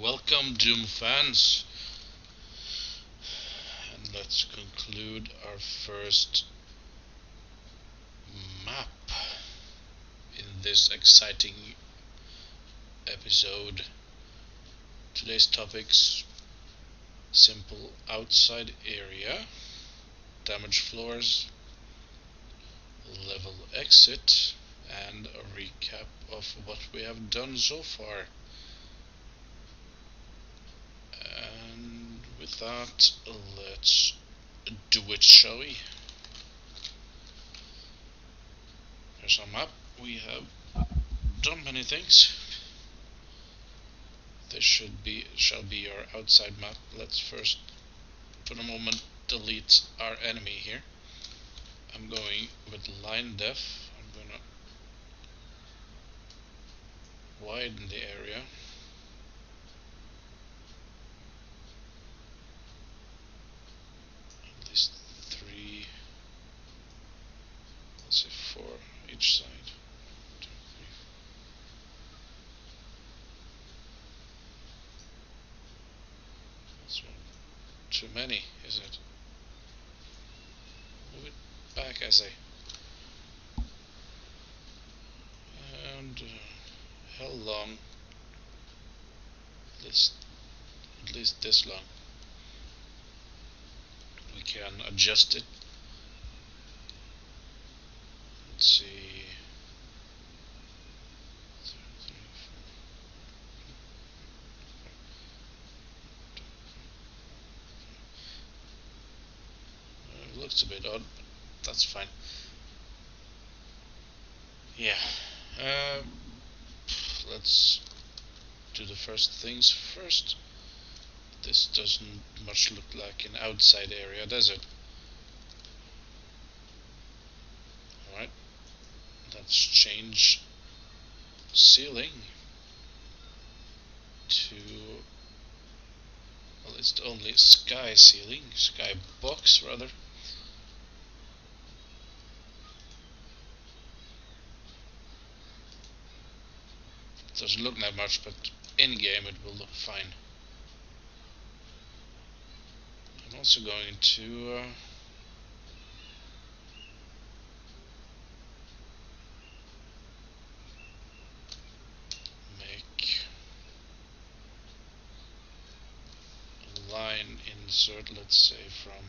Welcome, Doom fans, and let's conclude our first map in this exciting episode. Today's topics: simple outside area, damaged floors, level exit, and a recap of what we have done so far. And with that, let's do it, shall we? Here's our map. We have done many things. This shall be our outside map. Let's first, for the moment, delete our enemy here. I'm going with line def. I'm gonna widen the area. At least 3, let's say 4 each side. 2, 3. That's one too many, is it? Move it back, I say. And how long? At least this long. We can adjust it. Let's see. 3, 4. It looks a bit odd, but that's fine. Yeah. Let's do the first things first. This doesn't much look like an outside area, does it? Alright, let's change the ceiling to, well, it's only sky ceiling, sky box rather. It doesn't look that much, but in game it will look fine. I'm also going to make a line insert, let's say from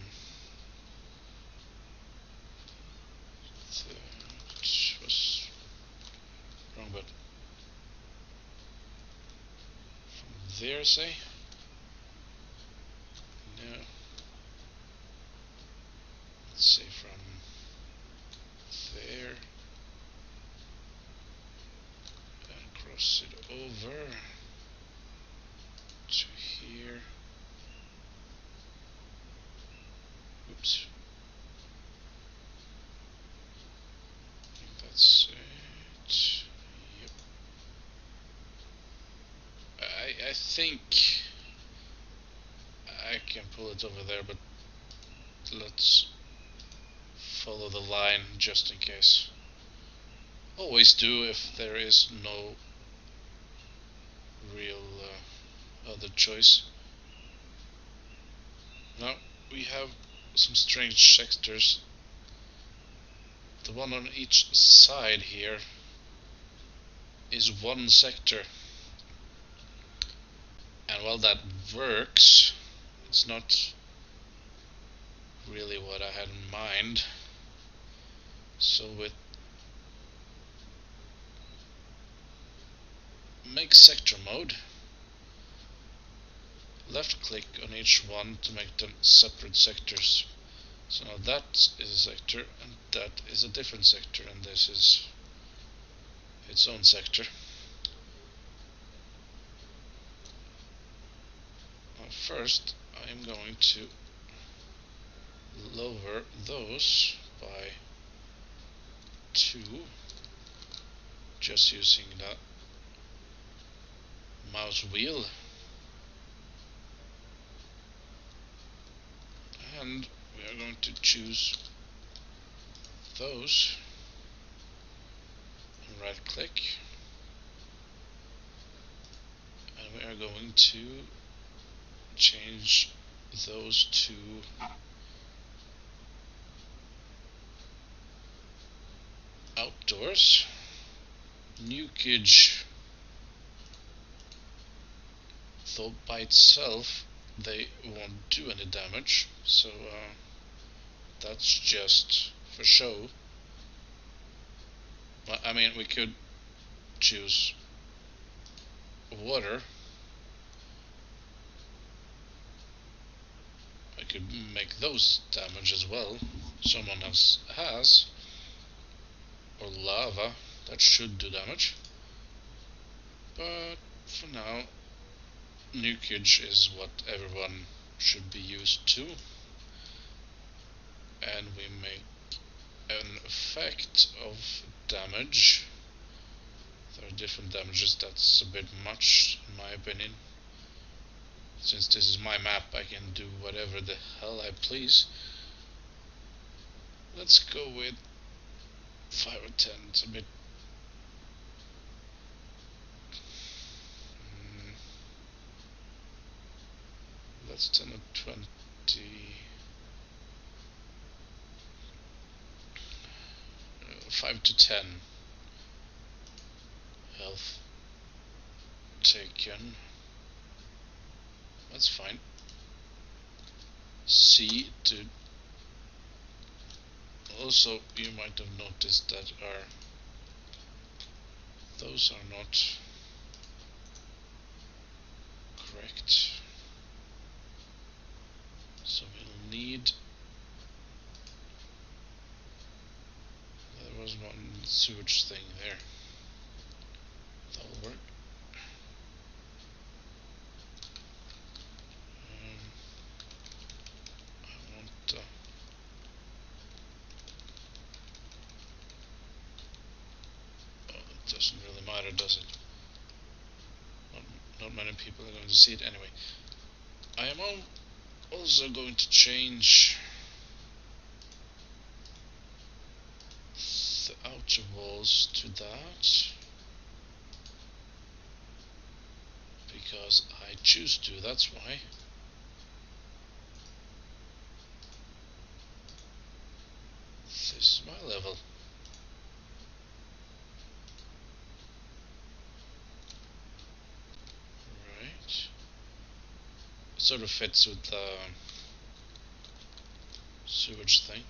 was wrong, but from there, say. No. Let's say from there and cross it over to here. Oops. I think that's it. Yep. I think I can pull it over there, but let's follow the line just in case. Always do if there is no real other choice. Now we have some strange sectors. The one on each side here is one sector, and while that works, it's not really what I had in mind. So with make sector mode, left click on each one to make them separate sectors. So now that is a sector, and that is a different sector, and this is its own sector. Now first I am going to lower those by 2, just using that mouse wheel, and we are going to choose those and right click, and we are going to change those to outdoors. Nukage, though by itself they won't do any damage, so that's just for show. But, I mean, we could choose water. I could make those damage as well. Someone else has. Or lava, that should do damage. But for now, nukage is what everyone should be used to. And we make an effect of damage. There are different damages, that's a bit much in my opinion. Since this is my map, I can do whatever the hell I please. Let's go with 5 or 10, it's a bit... Let's 10 or 20... 5 to 10 health taken. That's fine. C to... Also, you might have noticed that those are not correct. So we'll need... There was one sewage thing there. That'll work. I want... oh, it doesn't really matter, does it? Not many people are going to see it anyway. I am also going to change the outer walls to that, because I choose to, that's why. This is my level. Right. Sort of fits with the sewage thing.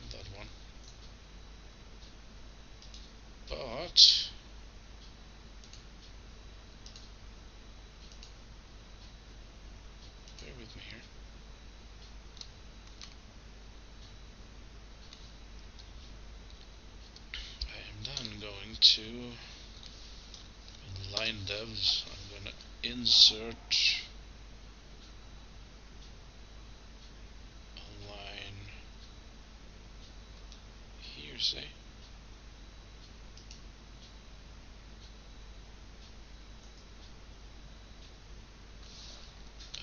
And that one. But bear with me here. I am then going to, in line devs, I'm going to insert a line here, say.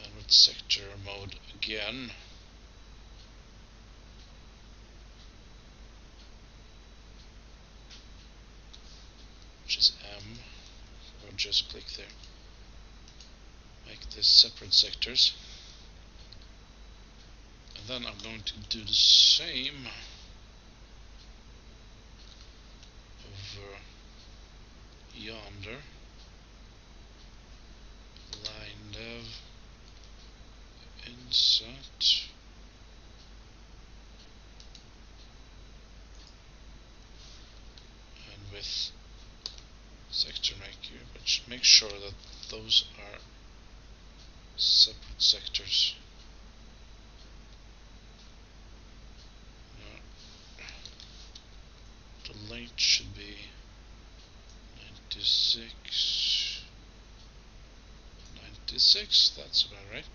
And with sector mode again. Which is M, or just click there. Make this separate sectors. And then I'm going to do the same over yonder. Line dev, insert. And with sector maker, but make sure that those are separate sectors. The length should be 96, that's about right.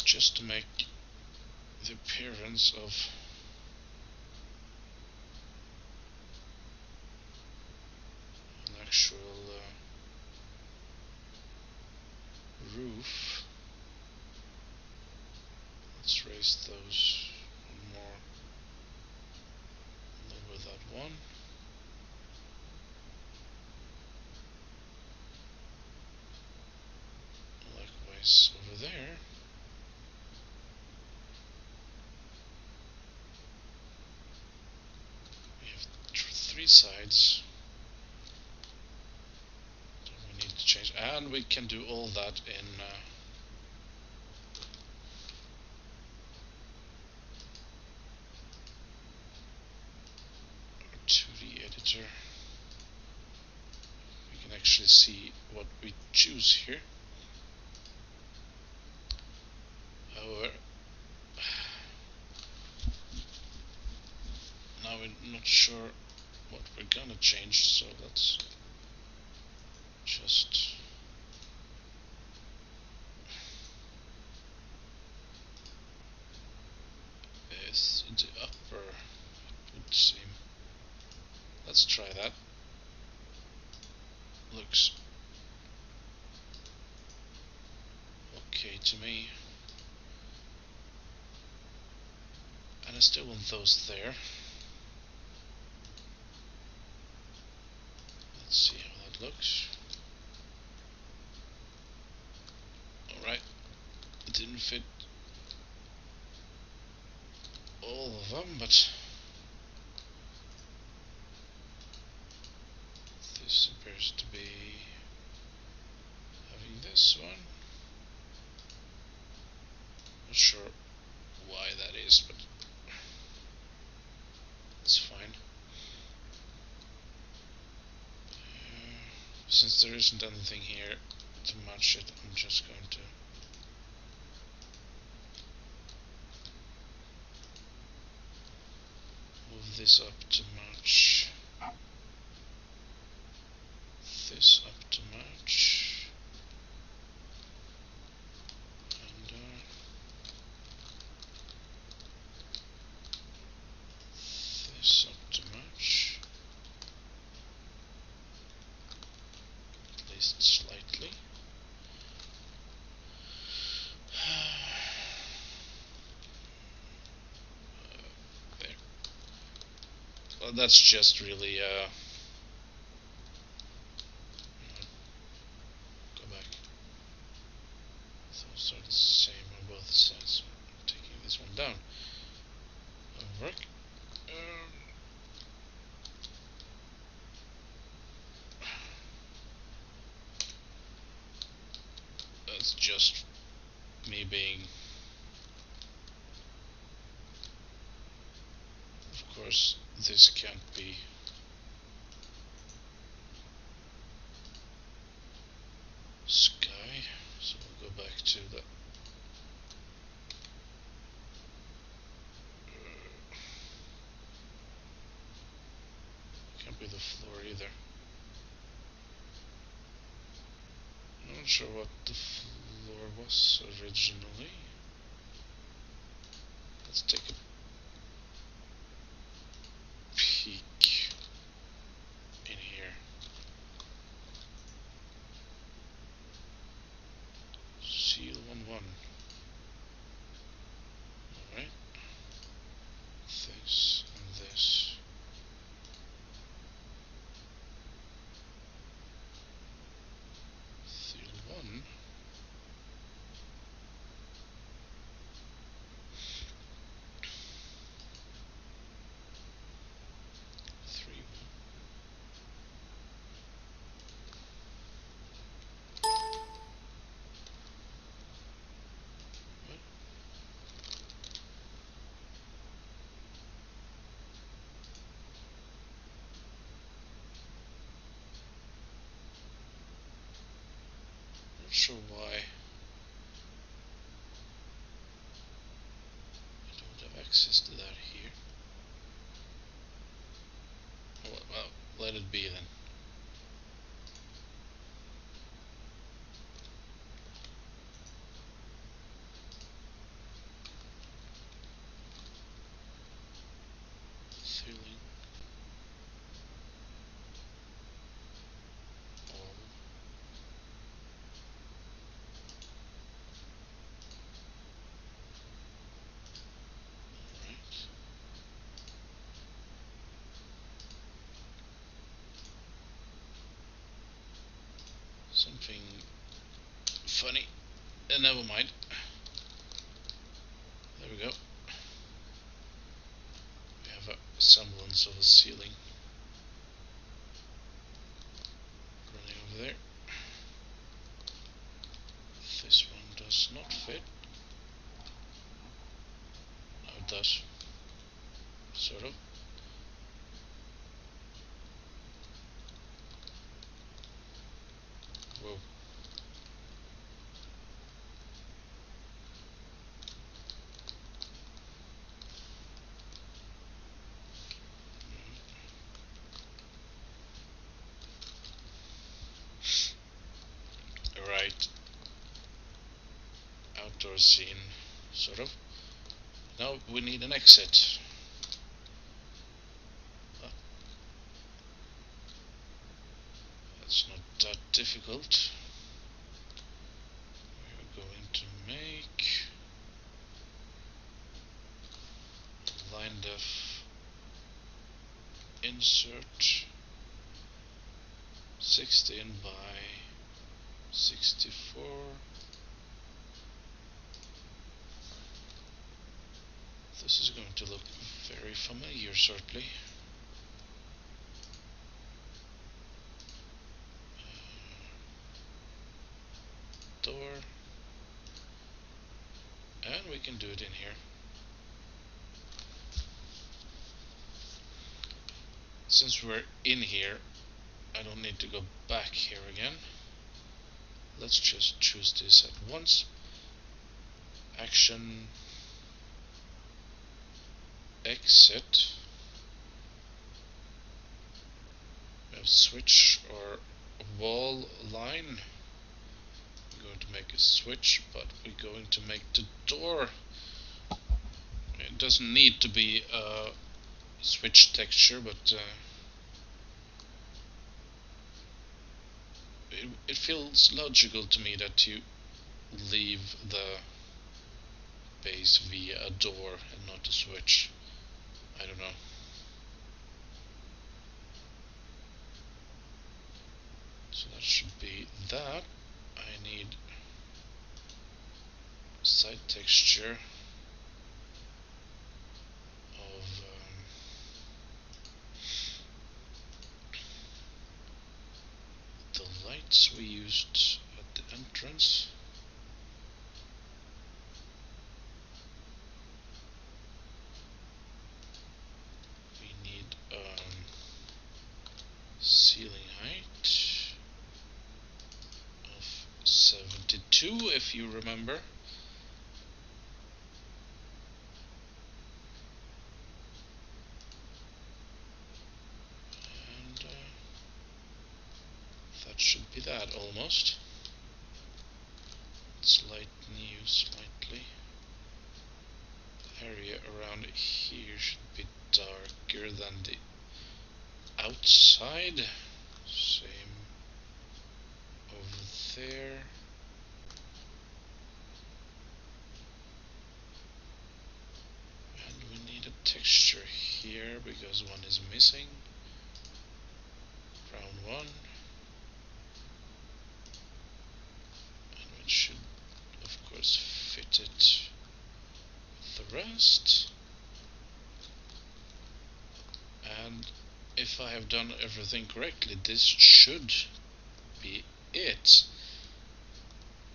Just to make the appearance of an actual roof. Let's raise those one more. one. Likewise over there. We have three sides. So we need to change, and we can do all that in 2D editor. We can actually see what we choose here. However, now we're not sure what we're gonna change, so let's just is the upper, it would seem. Let's try that. Looks okay to me. And I still want those there. Let's see how that looks. Alright, it didn't fit all of them, but this appears to be having this one. Not sure why that is, but it's fine. Since there isn't anything here to match it, I'm just going to move this up to match, this up to match, and this up to match, at least slightly. There. Well, that's just really go back. Those are the same on both sides. I'm taking this one down. That'll work. That's just me being, of course, this can't be sky, so we'll go back to the can't be the floor either. I'm not sure what the floor was originally. Let's take a peek in here. Seal 1-1. Alright. This and this. Seal 1. Not sure why I don't have access to that here. Well, let it be then. Ceiling. All. Alright. funny. Never mind. There we go. We have a semblance of a ceiling running over there. This one does not fit. Oh, it does. Sort of. Whoa. Right. Outdoor scene, sort of. Now we need an exit. That's not that difficult. We're going to make a line def insert 16 by 64. This is going to look very familiar, certainly. Door. And we can do it in here. Since we're in here, I don't need to go back here again. Let's just choose this at once. Action, exit. We have switch or wall line. We're going to make a switch, but we're going to make the door. It doesn't need to be a switch texture, but it feels logical to me that you leave the base via a door and not a switch. I don't know. So that should be that. I need side texture of the lights we used at the entrance. We need ceiling height of 72, if you remember. And that should be that almost. Let's lighten you slightly. The area around here should be darker than the outside. Same over there. And we need a texture here because one is missing. Brown one. And it should of course fit it with the rest. And if I have done everything correctly, this should be it.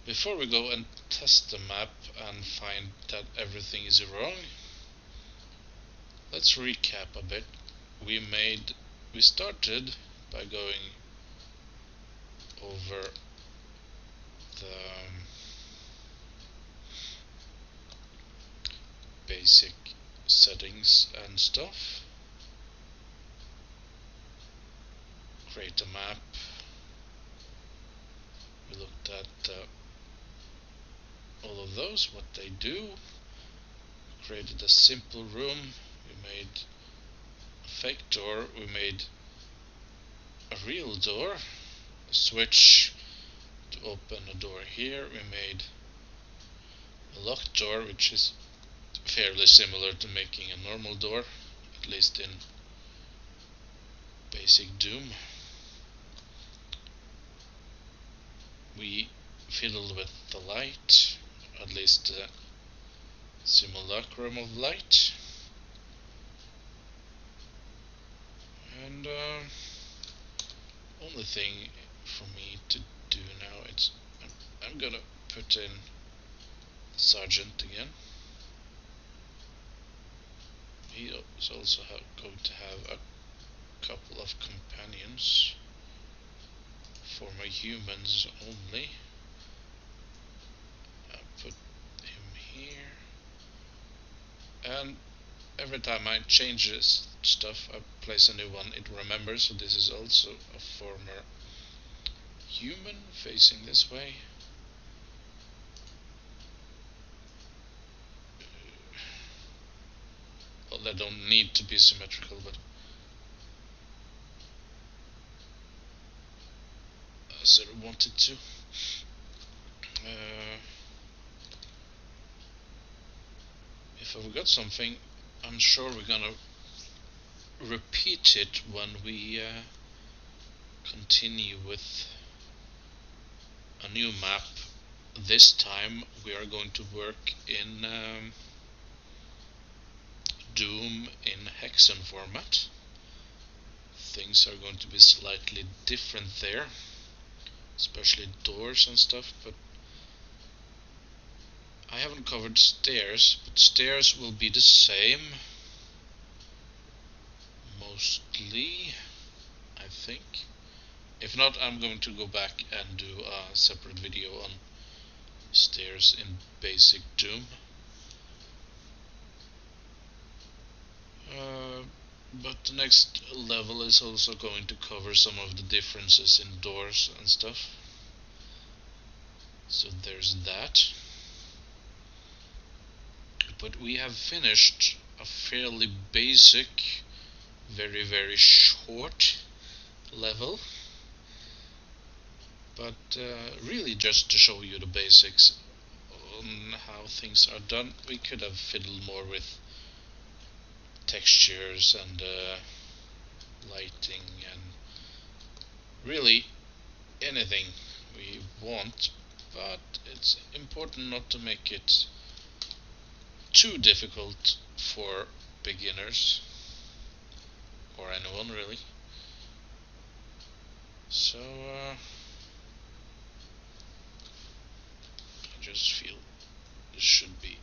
Before we go and test the map and find that everything is wrong, let's recap a bit. We started by going over the basic settings and stuff. Create a map. We looked at all of those, what they do. Created a simple room. We made a fake door. We made a real door. A switch to open a door here. We made a locked door, which is fairly similar to making a normal door, at least in basic Doom. We fiddle with the light, at least the simulacrum of light. And only thing for me to do now is I'm gonna put in Sergeant again. He is also going to have a couple of companions for my humans only. I'll put him here, and every time I change this stuff I place a new one, it remembers. So this is also a former human facing this way. Well, they don't need to be symmetrical, but I sort of wanted to. If I forgot something, I'm sure we're gonna repeat it when we continue with a new map. This time we are going to work in Doom in Hexen format. Things are going to be slightly different there, especially doors and stuff, but I haven't covered stairs, but stairs will be the same mostly, I think. If not, I'm going to go back and do a separate video on stairs in basic Doom. But the next level is also going to cover some of the differences in doors and stuff. So there's that. But we have finished a fairly basic, very short level. But really just to show you the basics on how things are done. We could have fiddled more with textures and lighting and really anything we want, but it's important not to make it too difficult for beginners or anyone really. So I just feel this should be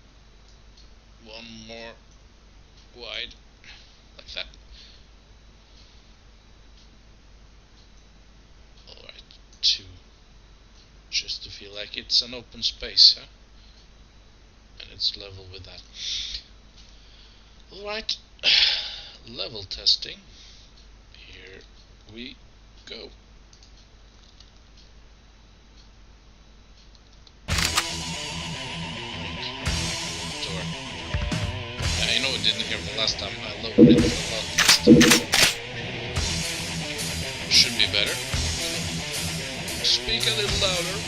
one more wide, like that. Alright, 2, just to feel like it's an open space, huh? And it's level with that. Alright, level testing. Here we go. Door. I know it didn't hear me last time. I lowered it a lot this time. Should be better. Speak a little louder.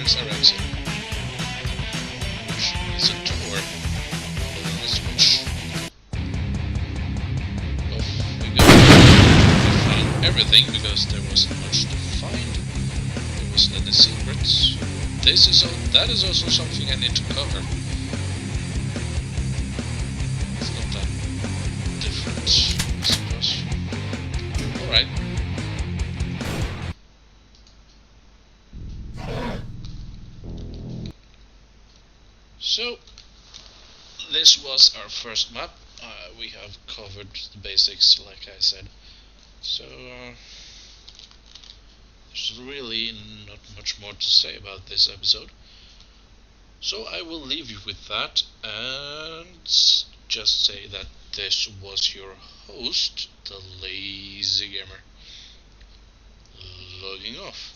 Here's our exit, which is a door with a switch. Off we go. We found everything because there wasn't much to find. There wasn't any secrets. That is also something I need to cover. It's not that different, I suppose. Alright. So, this was our first map. We have covered the basics, like I said. So, there's really not much more to say about this episode. So I will leave you with that and just say that this was your host, the Lazy Gamer, logging off.